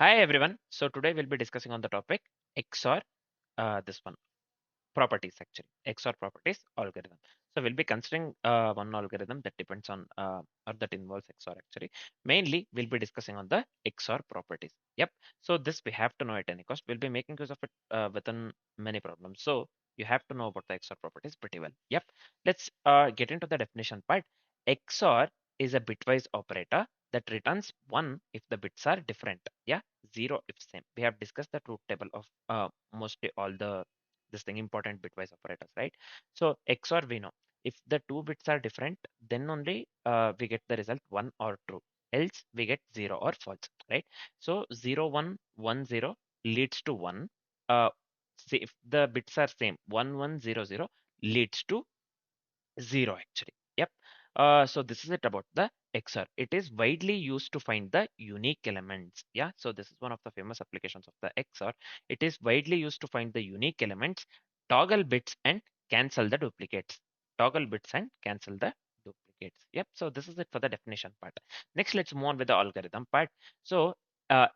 Hi everyone. So today we'll be discussing on the topic XOR, this one properties actually, XOR properties algorithm. So we'll be considering one algorithm that depends on or that involves XOR actually. Mainly we'll be discussing on the XOR properties. Yep. So this we have to know at any cost. We'll be making use of it within many problems. So you have to know about the XOR properties pretty well. Yep. Let's get into the definition part. XOR is a bitwise operator that returns 1 if the bits are different. Yeah, 0 if same. We have discussed the truth table of mostly all the this thing important bitwise operators, right? So XOR we know if the two bits are different, then only we get the result 1 or true. Else we get 0 or false, right? So 0 1 1 0 leads to 1. See if the bits are same, 1 1 0 0 leads to 0 actually. Yep. So this is it about the XOR. It is widely used to find the unique elements. Yeah. So this is one of the famous applications of the XOR. It is widely used to find the unique elements, toggle bits and cancel the duplicates. Toggle bits and cancel the duplicates. Yep. So this is it for the definition part. Next, let's move on with the algorithm part. So uh,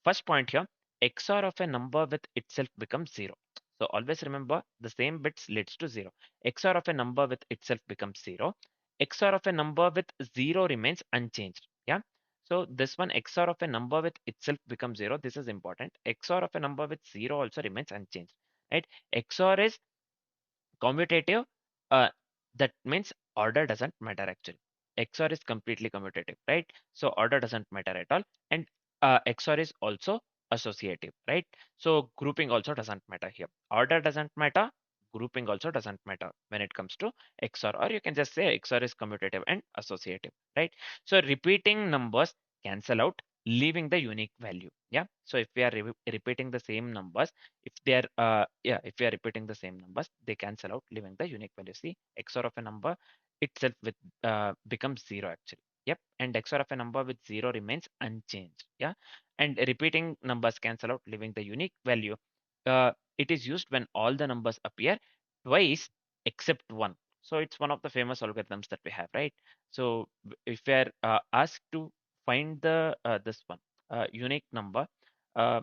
first point here, XOR of a number with itself becomes 0. So always remember the same bits leads to 0. XOR of a number with itself becomes 0. XOR of a number with 0 remains unchanged. Yeah. So this one XOR of a number with itself becomes 0. This is important. XOR of a number with 0 also remains unchanged. Right. XOR is commutative. Uh, that means order doesn't matter actually. XOR is completely commutative, right? So order doesn't matter at all. And XOR is also associative, right? So grouping also doesn't matter here. Order doesn't matter. Grouping also doesn't matter when it comes to XOR, or you can just say XOR is commutative and associative, right? So repeating numbers cancel out, leaving the unique value. Yeah. So if we are repeating the same numbers, if they are if we are repeating the same numbers, they cancel out, leaving the unique value. See, XOR of a number itself with becomes 0 actually. Yep. And XOR of a number with 0 remains unchanged. Yeah. And repeating numbers cancel out, leaving the unique value. It is used when all the numbers appear twice except one. So it's one of the famous algorithms that we have, right? So if we are asked to find the this one unique number uh,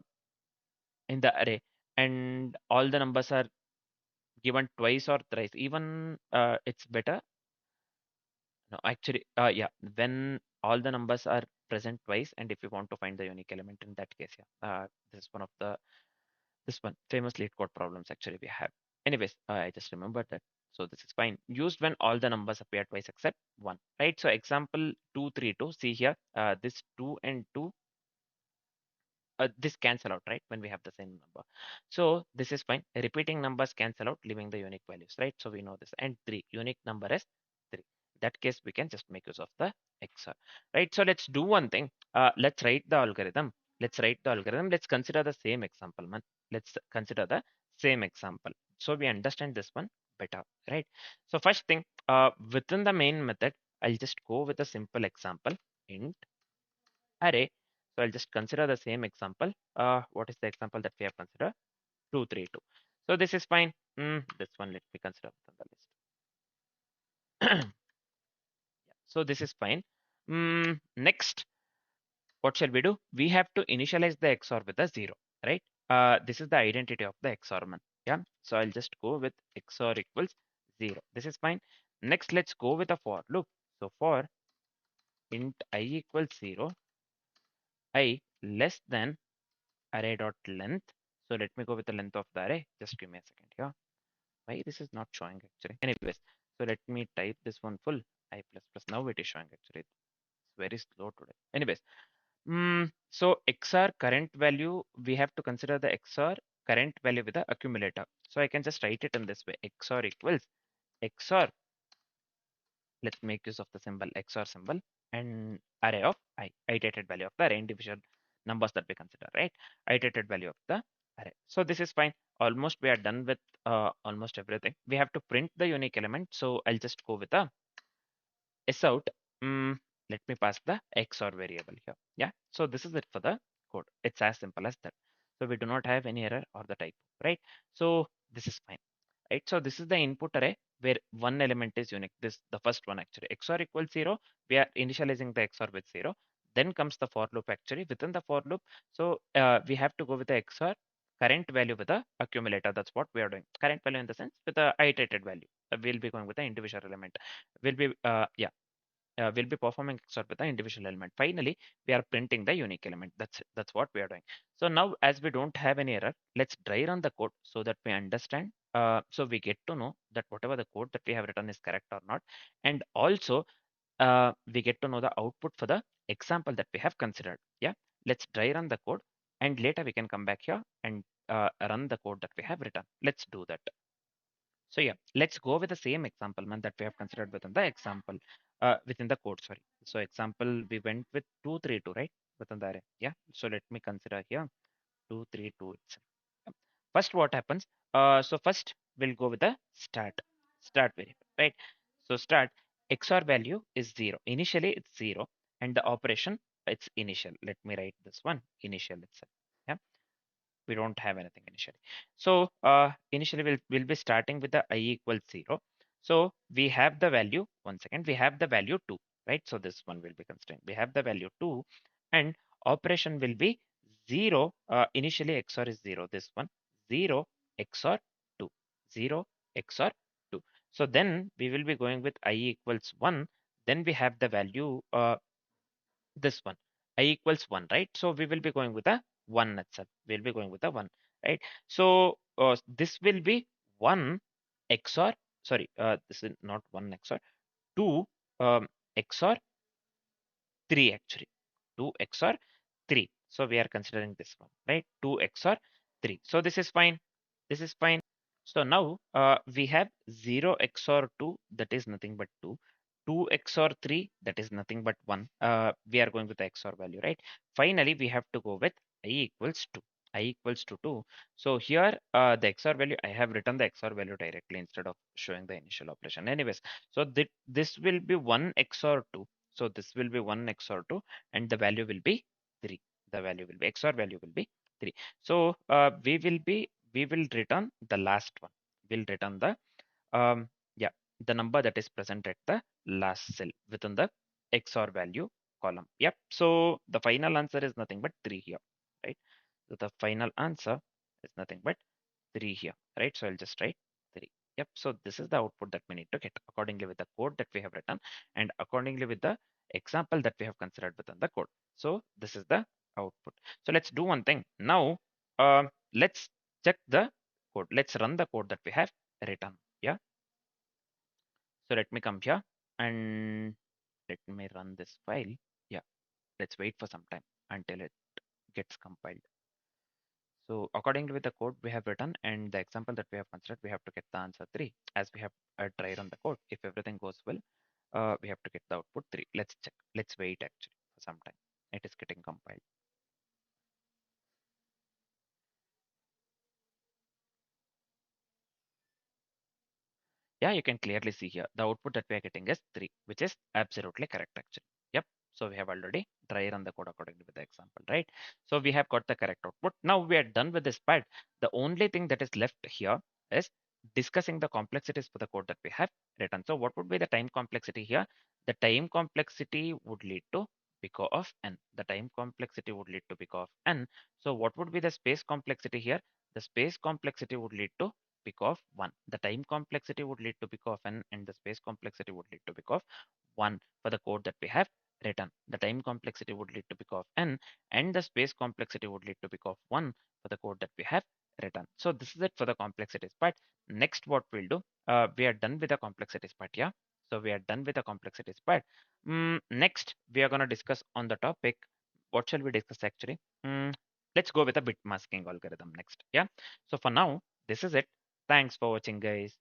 in the array, and all the numbers are given twice or thrice, even it's better. No, actually, yeah, when all the numbers are present twice, and if you want to find the unique element in that case, yeah, this is one of the this one famous LeetCode problems actually we have. Anyways, I just remembered that. So this is fine. Used when all the numbers appear twice except one, right? So example 2 3 2. See here, this 2 and 2, this cancel out, right? When we have the same number. So this is fine. Repeating numbers cancel out, leaving the unique values, right? So we know this. And 3, unique number is 3. That case, we can just make use of the XOR, right? So let's do one thing. Let's write the algorithm. Let's write the algorithm. Let's consider the same example, man. Let's consider the same example. So we understand this one better, right? So first thing, within the main method, I'll just go with a simple example int array. So I'll just consider the same example. What is the example that we have considered? 2 3 2. So this is fine. This one let me consider within the list. So this is fine. Next, what shall we do? We have to initialize the XOR with a 0, right? This is the identity of the XOR man. Yeah. So I'll just go with XOR equals 0. This is fine. Next, let's go with a for loop. So for int I equals 0, I less than array dot length. So let me go with the length of the array. Just give me a second here. Why this is not showing actually? Anyways, so let me type this one full I plus plus. Now it is showing actually. It's very slow today. Anyways, so XOR current value, we have to consider the XOR current value with the accumulator. So I can just write it in this way. XOR equals XOR. Let's make use of the symbol XOR symbol and array of iterated value of the array, individual numbers that we consider, right? Iterated value of the array. So this is fine. Almost we are done with almost everything. We have to print the unique element. So I'll just go with a sout. Let me pass the XOR variable here. Yeah. So this is it for the code. It's as simple as that. So we do not have any error or the type, right? So this is fine, right? So this is the input array where one element is unique. This the first one actually. XOR equals 0. We are initializing the XOR with 0. Then comes the for loop actually. Within the for loop, so we have to go with the XOR current value with the accumulator. That's what we are doing. Current value in the sense with the iterated value. We'll be going with the individual element. We'll be we'll be performing XOR with the individual element. Finally, we are printing the unique element. That's it. That's what we are doing. So now, as we don't have any error, let's dry run the code so that we understand. So we get to know that whatever the code that we have written is correct or not, and also we get to know the output for the example that we have considered. Yeah, let's dry run the code, and later we can come back here and run the code that we have written. Let's do that. So yeah, let's go with the same example man that we have considered within the example, within the code, sorry. So example, we went with 232, right? Within the array. Yeah. So let me consider here 232 itself. Yeah. First, what happens? So first we'll go with the start variable, right? So start XOR value is zero. Initially it's zero, and the operation it's initial. Let me write this one initial itself. Yeah, we don't have anything initially. So initially we'll be starting with the I equals 0. So we have the value, one second, we have the value 2, right? So this one will be constrained. We have the value 2, and operation will be 0. Initially XOR is 0, this one, 0 XOR 2, 0 XOR 2. So then we will be going with I equals 1. Then we have the value this one, I equals 1, right? So we will be going with a 1 itself. We'll be going with a 1, right? So this will be 1 XOR, sorry, this is not 1 XOR, 2 XOR 3 actually. 2 XOR 3. So we are considering this one, right? 2 XOR 3. So this is fine. This is fine. So now we have 0 XOR 2, that is nothing but 2. 2 XOR 3, that is nothing but 1. We are going with the XOR value, right? Finally, we have to go with I equals 2. I equals to 2. So here, the XOR value, I have written the XOR value directly instead of showing the initial operation. Anyways, so this will be 1 XOR 2. So this will be 1 XOR 2, and the value will be 3. The value will be XOR value will be 3. So we will return the last one. We'll return the yeah, the number that is present at the last cell within the XOR value column. Yep. So the final answer is nothing but 3 here, right? So the final answer is nothing but 3 here, right? So I'll just write 3. Yep. So this is the output that we need to get accordingly with the code that we have written and accordingly with the example that we have considered within the code. So this is the output. So let's do one thing. Now, let's check the code. Let's run the code that we have written. Yeah. So let me come here and let me run this file. Yeah. Let's wait for some time until it gets compiled. So accordingly with the code we have written and the example that we have considered, we have to get the answer 3 as we have tried on the code. If everything goes well, we have to get the output 3. Let's check. Let's wait actually for some time. It is getting compiled. Yeah, you can clearly see here the output that we are getting is 3, which is absolutely correct actually. Yep. So we have already dry run the code accordingly with the example, right? So we have got the correct output. Now we are done with this part. The only thing that is left here is discussing the complexities for the code that we have written. So what would be the time complexity here? The time complexity would lead to big O of n. The time complexity would lead to big O of n. So what would be the space complexity here? The space complexity would lead to big O of 1. The time complexity would lead to big O of n and the space complexity would lead to big O of 1 for the code that we have written. The time complexity would lead to big O of n and the space complexity would lead to big O of 1 for the code that we have written. So this is it for the complexities part. Next, what we'll do, we are done with the complexities part. Yeah. So we are done with the complexities part. Next, we are going to discuss on the topic. What shall we discuss actually? Let's go with a bit masking algorithm next. Yeah. So for now, this is it. Thanks for watching, guys.